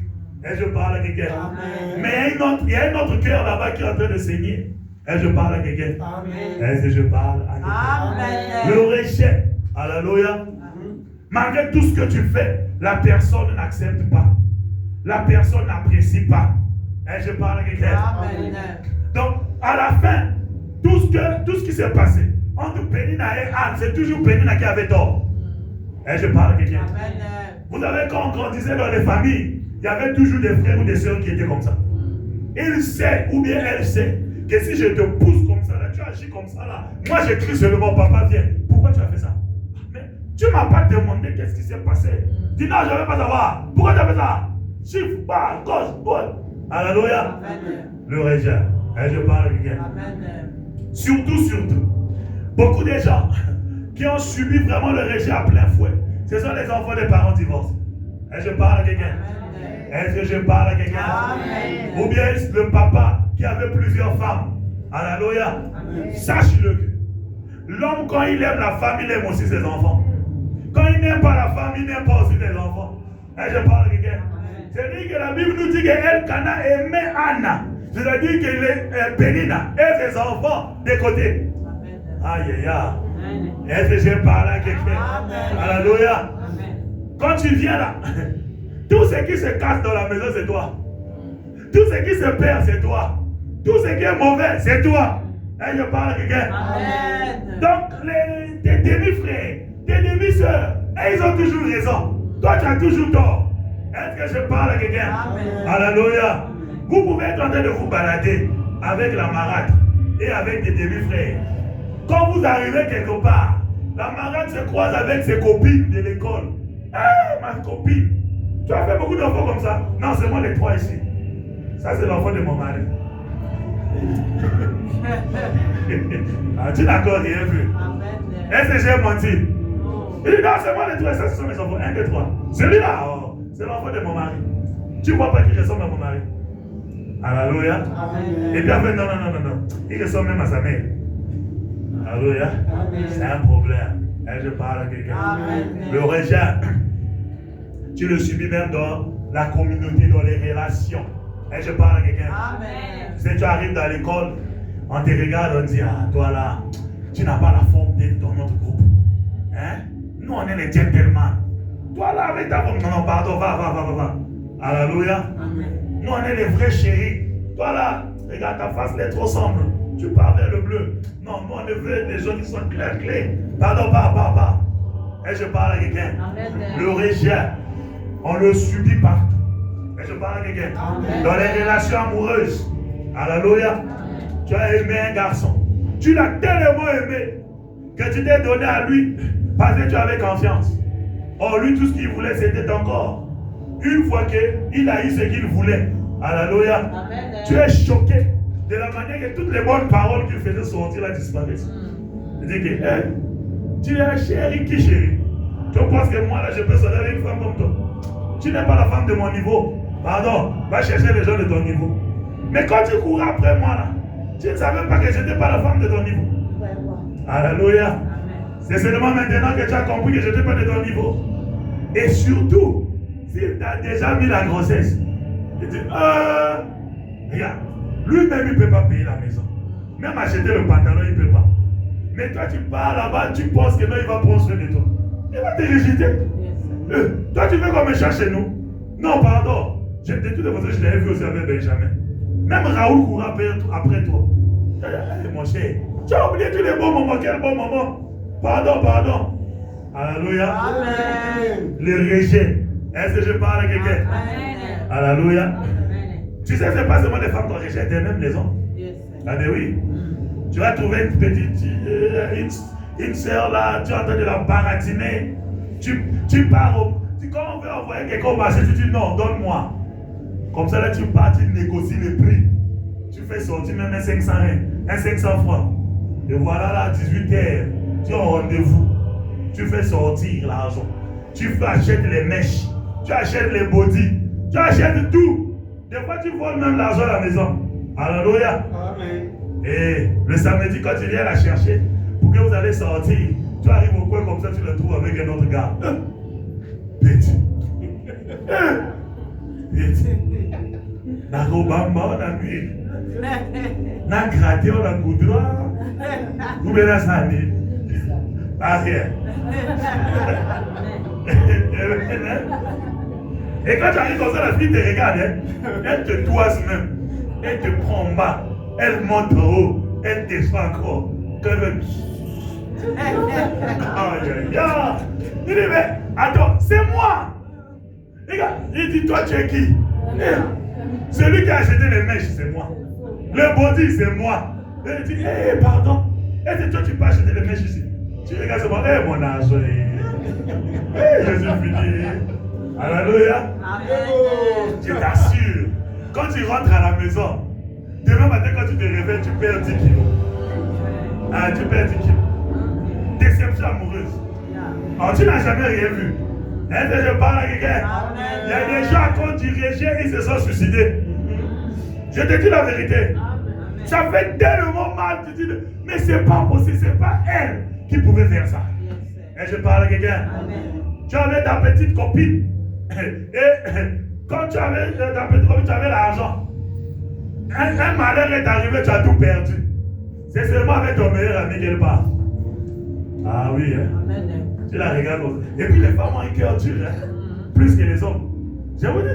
Et je parle à quelqu'un. Mais il y a un autre cœur là-bas qui est en train de saigner. Et je parle à quelqu'un. Est-ce que je parle à quelqu'un? Le rejet. Alléluia. Malgré tout ce que tu fais, la personne n'accepte pas. La personne n'apprécie pas. Et je parle à quelqu'un. Donc, à la fin, tout ce qui s'est passé entre Pénina et Anne, c'est toujours Pénina qui avait tort. Et je parle à quelqu'un. Vous savez, quand on grandissait dans les familles, il y avait toujours des frères ou des sœurs qui étaient comme ça. Il sait, ou bien elle sait, que si je te pousse comme ça, là, tu agis comme ça, là. Moi, j'écris seulement, papa, viens. Pourquoi tu as fait ça? Mais tu ne m'as pas demandé qu'est-ce qui s'est passé. Dis non, je ne veux pas savoir. Pourquoi tu as fait ça? Chiffre, bas, gauche, droite. Alléluia. Le rejet. Et je parle à quelqu'un. Surtout, beaucoup de gens qui ont subi vraiment le rejet à plein fouet, ce sont les enfants des parents divorcés. Et je parle à quelqu'un. Est-ce que je parle à quelqu'un? Ou bien le papa qui avait plusieurs femmes. Alléluia. Sache-le que l'homme, quand il aime la femme, il aime aussi ses enfants. Quand il n'aime pas la femme, il n'aime pas aussi les enfants. Et je parle à quelqu'un. C'est-à-dire que la Bible nous dit qu'elle, Cana, aimait Anna. C'est-à-dire que Pénina et ses enfants des côtés. Aïe, aïe, aïe. Est-ce que je parle à quelqu'un? Alléluia. Quand tu viens là, tout ce qui se casse dans la maison, c'est toi. Tout ce qui se perd, c'est toi. Tout ce qui est mauvais, c'est toi. Et je parle à quelqu'un. Donc, tes demi-frères, tes demi-sœurs, ils ont toujours raison. Toi, tu as toujours tort. Est-ce que je parle à quelqu'un? Alléluia. Vous pouvez être en train de vous balader avec la marâtre et avec des demi-frères. Quand vous arrivez quelque part, la marâtre se croise avec ses copines de l'école. Hey, ma copine, tu as fait beaucoup d'enfants comme ça? Non, c'est moi les 3 ici. Ça, c'est l'enfant de mon mari. Ah, tu n'as encore rien vu. Est-ce que j'ai menti? Il dit non, c'est moi les trois, ça ce sont mes enfants. 1, 2, 3. Celui-là, oh, c'est l'enfant de mon mari. Tu ne vois pas qu'il ressemble à mon mari? Alléluia. Et puis après, non. Il ressemble même à sa mère. Alléluia. C'est un problème. Et je parle à quelqu'un. Le rejet, tu le subis même dans la communauté, dans les relations. Et je parle à quelqu'un. Si tu arrives dans l'école, on te regarde, on dit, ah, toi là, tu n'as pas la forme d'être dans notre groupe. Hein? Nous, on est les gentlemen. Toi là, avec ta forme, non, pardon, va. Alléluia. Nous, on est les vrais chéris. Toi là, regarde ta face, les trois ressemblent. Tu pars vers le bleu. Non, nous, on est des gens qui sont clairs. Pardon, pas. Et je parle à quelqu'un. Le rejet, on le subit partout. Et je parle à quelqu'un. Dans les relations amoureuses. Alléluia. Tu as aimé un garçon. Tu l'as tellement aimé que tu t'es donné à lui parce que tu avais confiance. Or, lui, tout ce qu'il voulait, c'était ton corps. Une fois qu'il a eu ce qu'il voulait, alléluia, tu es choqué de la manière que toutes les bonnes paroles qu'il faisait sortir là disparaissent. Il dit que, hey, tu es un chéri qui chérit. Tu penses que moi là, je peux sortir avec une femme comme toi? Tu n'es pas la femme de mon niveau. Pardon, va chercher les gens de ton niveau. Mais quand tu cours après moi là, tu ne savais pas que je n'étais pas la femme de ton niveau. Alléluia. C'est seulement maintenant que tu as compris que je n'étais pas de ton niveau. Et surtout, si tu as déjà mis la grossesse, il dit, regarde, lui-même il ne peut pas payer la maison. Même acheter le pantalon, il ne peut pas. Mais toi, tu pars là-bas, tu penses que non, il va prendre soin de toi. Il va te rejeter. Toi, tu veux qu'on me cherche chez nous? Non, pardon. De toute façon, je l'avais vu aussi avec Benjamin. Même Raoul court après toi. Mon cher, tu as oublié tous les bons moments. Quel bon moment? Pardon. Alléluia. Amen. Le rejet. Est-ce que je parle à quelqu'un? Alléluia. Tu sais, c'est pas seulement les femmes qui rejettent, même les hommes. Ah ben oui. Tu vas trouver une petite, une sœur là, tu es en train de la baratiner. Tu pars quand on veut envoyer quelqu'un au marché, tu dis non, donne-moi. Comme ça là, tu pars, tu négocies le prix. Tu fais sortir même un 500 francs. Et voilà là, 18h, tu as un rendez-vous. Tu fais sortir l'argent. Tu achètes les mèches. Tu achètes les bodys. Tu achètes tout. Des fois, tu voles même l'argent à la maison. Alléluia. Amen. Et le samedi, quand tu viens la chercher, pour que vous allez sortir, tu arrives au coin comme ça, tu le trouves avec un autre gars. Petit. Na robamba, on a mis. Na gratté, on a goudron. Vous venez à ça, arrière. Et quand tu arrives comme ça, la fille te regarde, elle te toise même. Elle te prend en bas. Elle monte en haut. Elle descend encore. Il dit, mais attends, c'est moi. Regarde, il dit, toi tu es qui? Celui qui a acheté les mèches, c'est moi. Le body, c'est moi. Il dit, pardon. Est-ce que toi tu peux acheter les mèches ici? Tu regardes sur moi, mon argent. Je suis fini. Alléluia. Je t'assure, quand tu rentres à la maison, demain matin quand tu te réveilles, tu perds 10 kilos. Ah, tu perds 10 kilos. Déception amoureuse. Alors tu n'as jamais rien vu. Est-ce que je parle à quelqu'un? Il y a des gens à cause du rejet, ils se sont suicidés. Je te dis la vérité. Ça fait tellement mal, tu dis, mais c'est pas possible, c'est pas elle qui pouvait faire ça. Et je parle à quelqu'un. Tu avais ta petite copine. Et quand tu avais ta petite copine, tu avais l'argent. Un malheur est arrivé, tu as tout perdu. C'est seulement avec ton meilleur ami qu'elle part. Ah oui, hein? Tu la regardes. Et puis les femmes ont un cœur dur, hein? Plus que les hommes. Je vous dis,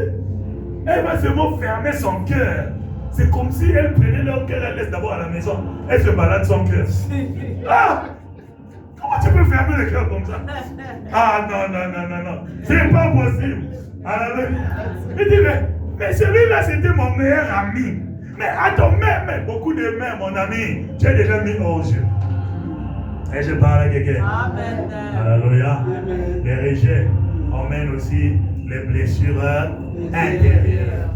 elle va seulement fermer son cœur. C'est comme si elle prenait leur cœur, elle laisse d'abord à la maison. Elle se balade son cœur. Ah! Comment tu peux fermer le cœur comme ça? Ah non. C'est pas possible. Alors, il dit, mais celui-là, c'était mon meilleur ami. Mais attends, mais beaucoup de mains, mon ami, tu as déjà mis hors jeu. Et je parle à quelqu'un. Amen. Alléluia. Les rejets emmènent aussi les blessures intérieures.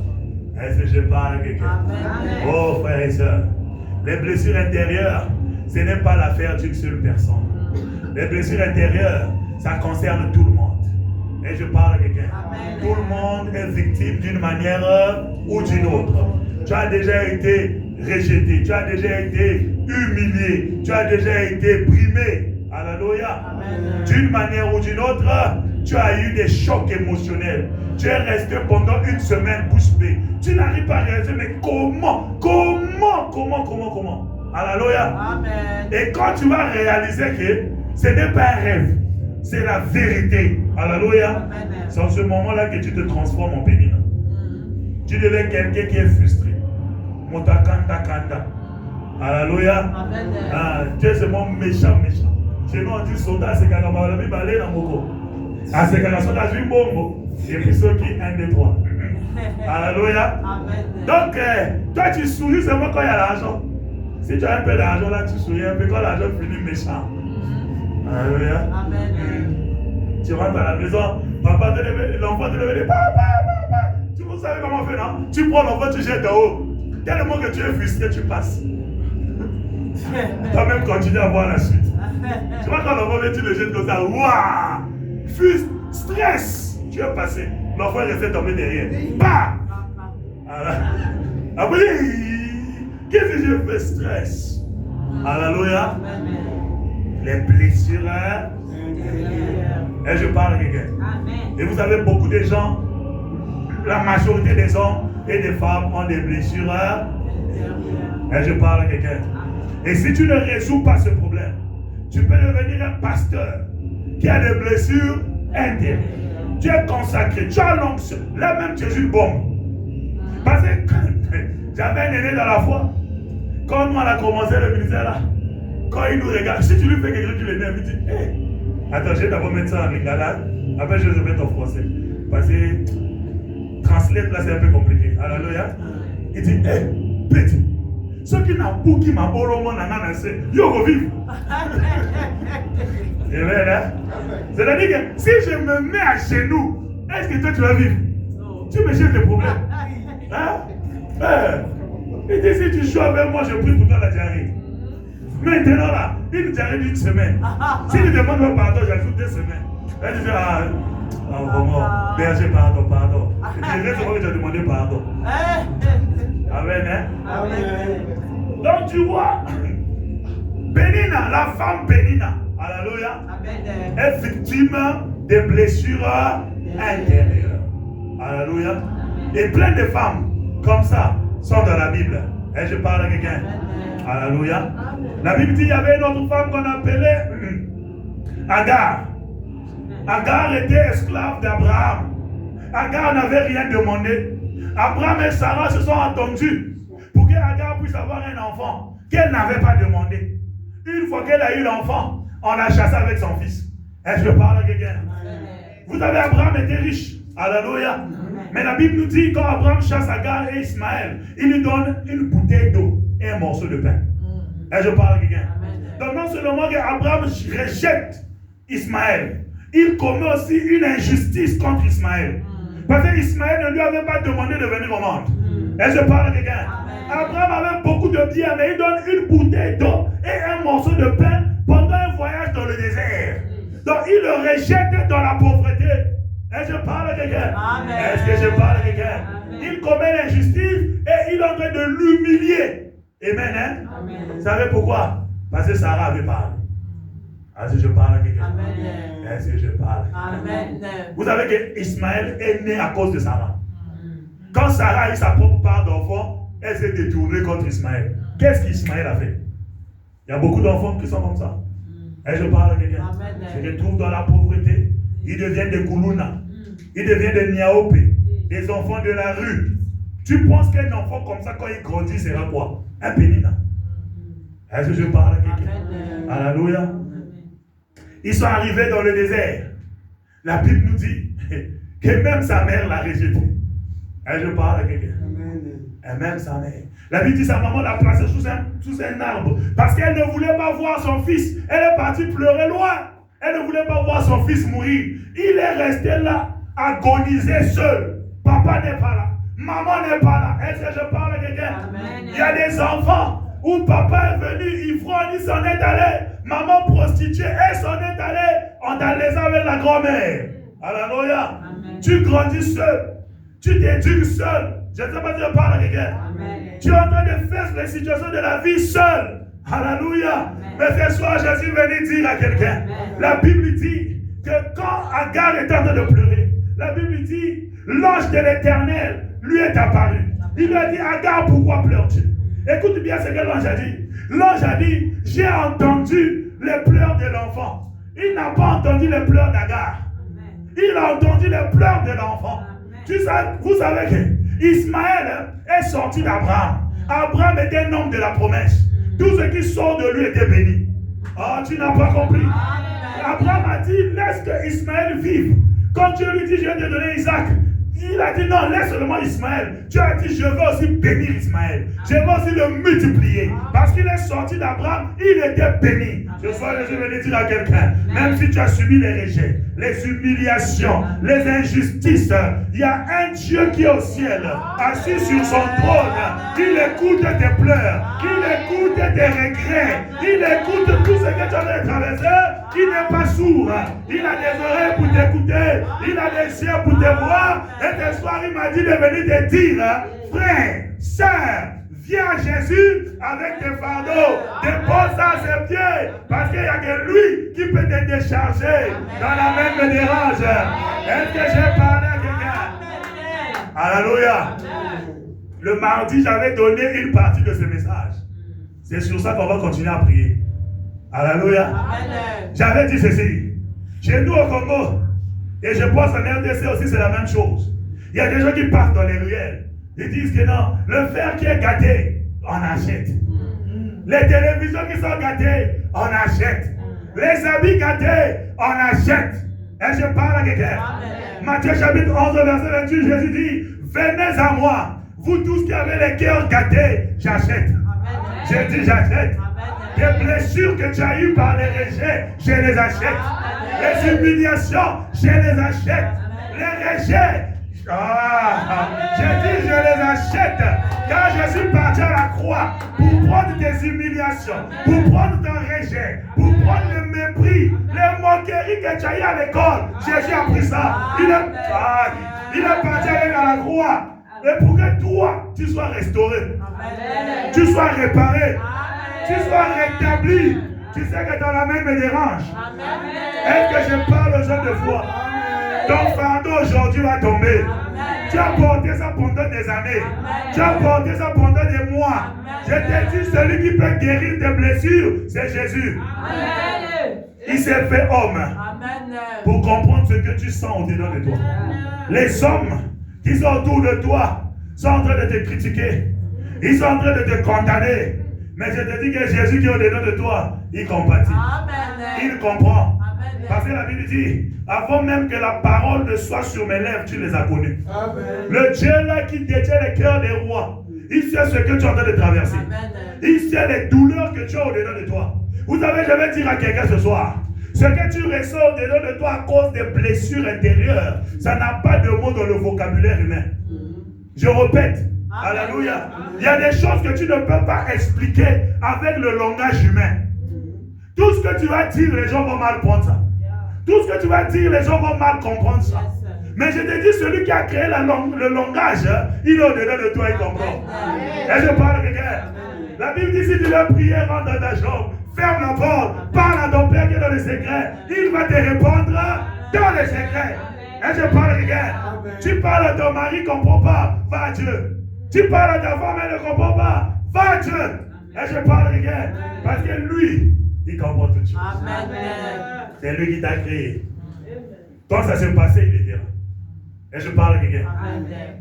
Est-ce que je parle à quelqu'un? Oh, frères et sœurs, les blessures intérieures, ce n'est pas l'affaire d'une seule personne. Les blessures intérieures, ça concerne tout le monde. Et je parle à quelqu'un. Tout le monde est victime d'une manière ou d'une autre. Tu as déjà été rejeté, tu as déjà été humilié, tu as déjà été brimé. Alléluia. D'une manière ou d'une autre, tu as eu des chocs émotionnels. Tu es resté pendant une semaine bouche bée. Tu n'arrives pas à réaliser, mais comment? Alléluia. Et quand tu vas réaliser que ce n'est pas un rêve, c'est la vérité. Alléluia. C'est en ce moment-là que tu te transformes en pénina. Tu deviens quelqu'un qui est frustré. Motakanda kanda. Alléluia. Ah, tu es seulement méchant. Chez nous on dit soldat, c'est quand on va aller dans le moko. Ah, c'est quand on a vu bombo. Et puis ceux qui 1, 2, 3. Alléluia. Donc, toi tu souris seulement quand il y a l'argent. Si tu as un peu d'argent là, tu souris un peu quand l'argent finit méchant. Alléluia. Tu rentres à la maison, papa te lève, l'enfant te lève, papa. Tu vous savez comment on fait, non? Tu prends l'enfant, tu jettes en haut. Tellement que tu es frustré, tu passes. Toi-même continue à voir la suite. Tu vois quand l'enfant vient, tu le jettes comme ça. Waouh! Stress! Tu es passé. L'enfant est resté tombé derrière. Bah! Après, qu'est-ce que j'ai fait? Stress. Alléluia. Les blessures. Et je parle à quelqu'un. Et vous avez beaucoup de gens, la majorité des hommes et des femmes ont des blessures. Et je parle à quelqu'un. Et si tu ne résous pas ce problème, tu peux devenir un pasteur qui a des blessures intérieures. Tu es consacré, tu as l'onction. Là même tu es une bombe. Parce que j'avais un aîné dans la foi. Quand nous on a commencé le ministère là, quand il nous regarde, si tu lui fais quelque chose, tu l'énerves, il dit hey. Attends, je vais d'abord mettre ça en lingala, après je vais mettre en français. Parce que translate là c'est un peu compliqué. Alléluia. Il dit hey, petit. Ceux qui n'ont pas qui m'a volé mon ananas, c'est yo vivre. C'est vrai là. C'est-à-dire que si je me mets à genoux, est-ce que toi tu vas vivre? Tu me cherches des problèmes. Hein? Il dit si tu joues avec moi, je prie pour toi la diarrhée. Maintenant là, une diarrhée d'une semaine. Si tu demandes pardon, j'ajoute 2 semaines. Elle dit vraiment, berger, pardon. Je dirais seulement que tu as demandé pardon. Amen, hein? Amen. Donc tu vois, Pénina, la femme Pénina, alléluia, est victime de blessures intérieures. Alléluia. Et plein de femmes comme ça sont dans la Bible. Et je parle à quelqu'un. Alléluia. La Bible dit qu'il y avait une autre femme qu'on appelait Agar. Agar était esclave d'Abraham. Agar n'avait rien demandé. Abraham et Sarah se sont entendus pour qu'Agar puisse avoir un enfant qu'elle n'avait pas demandé. Une fois qu'elle a eu l'enfant, on l'a chassé avec son fils. Est-ce que je parle à quelqu'un? Vous avez Abraham était riche. Alléluia. Mais la Bible nous dit quand Abraham chasse Agar et Ismaël, il lui donne une bouteille d'eau et un morceau de pain. Est-ce que je parle à quelqu'un? Donc non seulement qu'Abraham rejette Ismaël, il commet aussi une injustice contre Ismaël. Parce qu'Ismaël ne lui avait pas demandé de venir au monde. Est-ce que je parle à quelqu'un? Abraham avait beaucoup de biens, mais il donne une bouteille d'eau et un morceau de pain pendant un voyage dans le désert. Donc il le rejette dans la pauvreté. Est-ce que je parle à quelqu'un? Est-ce que je parle à quelqu'un? Il commet l'injustice et il est en train de l'humilier. Amen, hein? Vous savez pourquoi? Parce que Sarah avait parlé. Est-ce que je parle à quelqu'un? Est-ce que je parle? Amen. Vous savez qu'Ismaël est né à cause de Sarah. Quand Sarah a eu sa propre part d'enfant, elle s'est détournée contre Ismaël. Qu'est-ce qu'Ismaël a fait? Il y a beaucoup d'enfants qui sont comme ça. Est-ce que je parle à quelqu'un? Ils se retrouvent dans la pauvreté. Ils deviennent des Koulouna. Ils deviennent des Niaopé. Des enfants de la rue. Tu penses qu'un enfant comme ça, quand il grandit, sera quoi? Un pénina. Est-ce que je parle à quelqu'un? Alléluia. Ils sont arrivés dans le désert. La Bible nous dit que même sa mère l'a rejeté. Et je parle à quelqu'un. Et même sa mère. La Bible dit que sa maman l'a placé sous un arbre parce qu'elle ne voulait pas voir son fils. Elle est partie pleurer loin. Elle ne voulait pas voir son fils mourir. Il est resté là, agonisé seul. Papa n'est pas là. Maman n'est pas là. Est-ce que je parle à quelqu'un? Il y a des enfants où papa est venu, ivrogne, il s'en est allé. Maman prostituée, elle s'en est allée. On t'a laissé avec la grand-mère. Alléluia. Tu grandis seul. Tu t'éduques seul. Je ne sais pas si je parle à quelqu'un. Tu es en train de faire les situations de la vie seul. Alléluia. Mais ce soir, Jésus venait dire à quelqu'un. La Bible dit que quand Agar est en train de pleurer, la Bible dit, l'ange de l'Éternel lui est apparu. Il lui a dit, Agar, pourquoi pleures-tu? Écoute bien ce que l'ange a dit. L'ange a dit, j'ai entendu les pleurs de l'enfant. Il n'a pas entendu les pleurs d'Agar. Il a entendu les pleurs de l'enfant. Vous savez que Ismaël est sorti d'Abraham. Abraham était un homme de la promesse. Tout ce qui sort de lui était béni. Ah, tu n'as pas compris. Abraham a dit, laisse que Ismaël vive. Quand Dieu lui dit, je vais te donner Isaac, il a dit non, laisse seulement Ismaël. Dieu a dit, je vais aussi bénir Ismaël. Je vais aussi le multiplier. Parce qu'il est sorti d'Abraham, il était béni. Ce soir, je vais dire à quelqu'un, même si tu as subi les rejets, les humiliations, les injustices, il y a un Dieu qui est au ciel, assis sur son trône. Il écoute tes pleurs, il écoute tes regrets, il écoute tout ce que tu as traversé. Il n'est pas sourd, il a des oreilles pour t'écouter, il a des yeux pour te voir. Et ce soir, il m'a dit de venir te dire, frère, sœur, viens à Jésus avec tes fardeaux, dépose ça à ses pieds, parce qu'il n'y a que lui qui peut te décharger. Dans la même me dérange. Est-ce que j'ai parlé à quelqu'un? Alléluia. Le mardi, j'avais donné une partie de ce message. C'est sur ça qu'on va continuer à prier. Alléluia. J'avais dit ceci. Chez nous au Congo, et je pense en RDC aussi, c'est la même chose. Il y a des gens qui partent dans les ruelles. Ils disent que non, le fer qui est gâté, on achète. Les télévisions qui sont gâtées, on achète. Les habits gâtés, on achète. Et je parle à quelqu'un. Matthieu chapitre 11, verset 28, Jésus dit, venez à moi, vous tous qui avez les cœurs gâtés, j'achète. J'ai dit j'achète. Les blessures que tu as eues par les rejets, je les achète. Les humiliations, je les achète. Les rejets, j'ai dit je les achète. Car je suis parti à la croix pour prendre tes humiliations, pour prendre ton rejet, pour prendre le mépris, les moqueries que tu as eues à l'école. Jésus a pris ça. Il est parti avec à la croix. Et pour que toi, tu sois restauré, tu sois réparé, tu sois rétabli. Tu sais que ton amène me dérange. Est-ce que je parle aux gens de foi? Ton fardeau aujourd'hui va tomber. Tu as porté ça pendant des années. Tu as porté ça pendant des mois. Je t'ai dit, celui qui peut guérir tes blessures, c'est Jésus. Il s'est fait homme pour comprendre ce que tu sens au-dedans de toi. Les hommes qui sont autour de toi sont en train de te critiquer. Ils sont en train de te condamner. Mais je te dis que Jésus qui est au-dedans de toi, il compatit. Il comprend. Parce que la Bible dit, avant même que la parole ne soit sur mes lèvres, tu les as connus. Le Dieu là qui détient les cœurs des rois, il sait ce que tu es en train de traverser. Il sait les douleurs que tu as au-dedans de toi. Vous savez, je vais dire à quelqu'un ce soir, ce que tu ressens au-dedans de toi à cause des blessures intérieures, ça n'a pas de mot dans le vocabulaire humain. Je répète. Alléluia. Il y a des choses que tu ne peux pas expliquer avec le langage humain. Tout ce que tu vas dire, les gens vont mal prendre ça. Tout ce que tu vas dire, les gens vont mal comprendre ça. Mais je te dis, celui qui a créé le langage, il est au-dedans de toi, il comprend. Et je parle à quelqu'un. La Bible dit, si tu veux prier, rentre dans ta chambre, ferme la porte, parle à ton Père qui est dans les secrets. Il va te répondre dans les secrets. Et je parle à quelqu'un. Tu parles à ton mari, il ne comprend pas, va à Dieu. Tu parles à ta femme, elle ne comprend pas, va à Dieu. Et je parle à quelqu'un. Parce que lui, il comprend toutes choses. C'est lui qui t'a créé. Quand ça s'est passé, il était là. Et je parle à quelqu'un.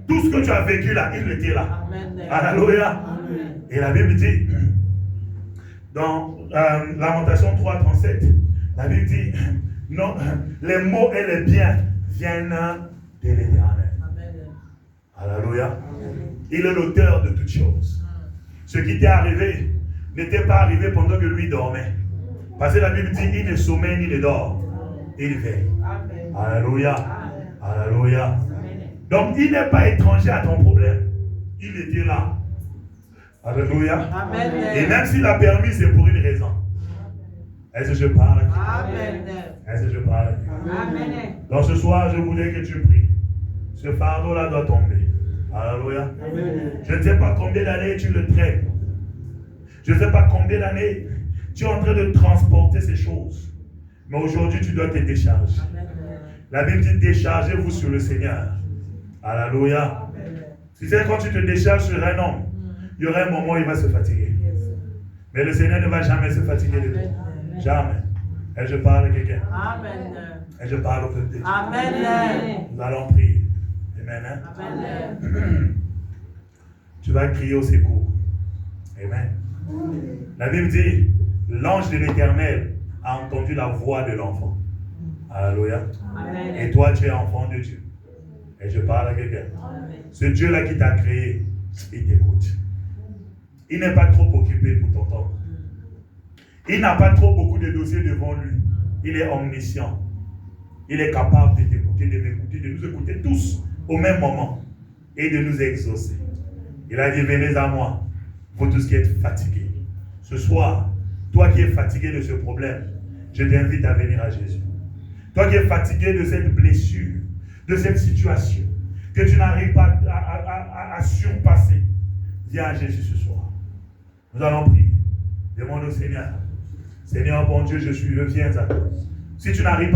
Tout ce que tu as vécu là, il était là. Alléluia. Et la Bible dit, dans Lamentation 3:37, la Bible dit, non, les maux et les biens viennent de l'Éternel. Alléluia. Il est l'auteur de toutes choses. Ce qui t'est arrivé n'était pas arrivé pendant que lui dormait. Parce que la Bible dit, il ne sommeille ni ne dort. Il veille. Alléluia. Alléluia. Donc, il n'est pas étranger à ton problème. Il était là. Alléluia. Amen. Et même s'il a permis, c'est pour une raison. Est-ce que je parle? Amen. Est-ce que je parle? Amen. Donc ce soir, je voudrais que tu pries. Ce fardeau-là doit tomber. Alléluia. Je ne sais pas combien d'années tu le traînes. Je ne sais pas combien d'années tu es en train de transporter ces choses. Mais aujourd'hui, tu dois te décharger. La Bible dit déchargez-vous sur le Seigneur. Alléluia. Tu sais, quand tu te décharges sur un homme, il y aura un moment où il va se fatiguer. Mais le Seigneur ne va jamais se fatiguer de toi. Jamais. Et je parle à quelqu'un. Amen. Et je parle au peuple de Dieu. Amen. Nous allons prier. Amen. Hein? Amen. Tu vas crier au secours. Amen. La Bible dit, l'ange de l'Éternel a entendu la voix de l'enfant. Alléluia. Amen. Et toi, tu es enfant de Dieu. Et je parle à quelqu'un. Ce Dieu-là qui t'a créé, il t'écoute. Il n'est pas trop occupé pour t'entendre. Il n'a pas trop beaucoup de dossiers devant lui. Il est omniscient. Il est capable de t'écouter, de m'écouter, de nous écouter tous au même moment et de nous exaucer. Il a dit, venez à moi, vous tous qui êtes fatigués. Ce soir, toi qui es fatigué de ce problème, je t'invite à venir à Jésus. Toi qui es fatigué de cette blessure, de cette situation, que tu n'arrives pas à surpasser, viens à Jésus ce soir. Nous allons prier. Demande au Seigneur. Seigneur, bon Dieu, je viens à toi. Si tu n'arrives pas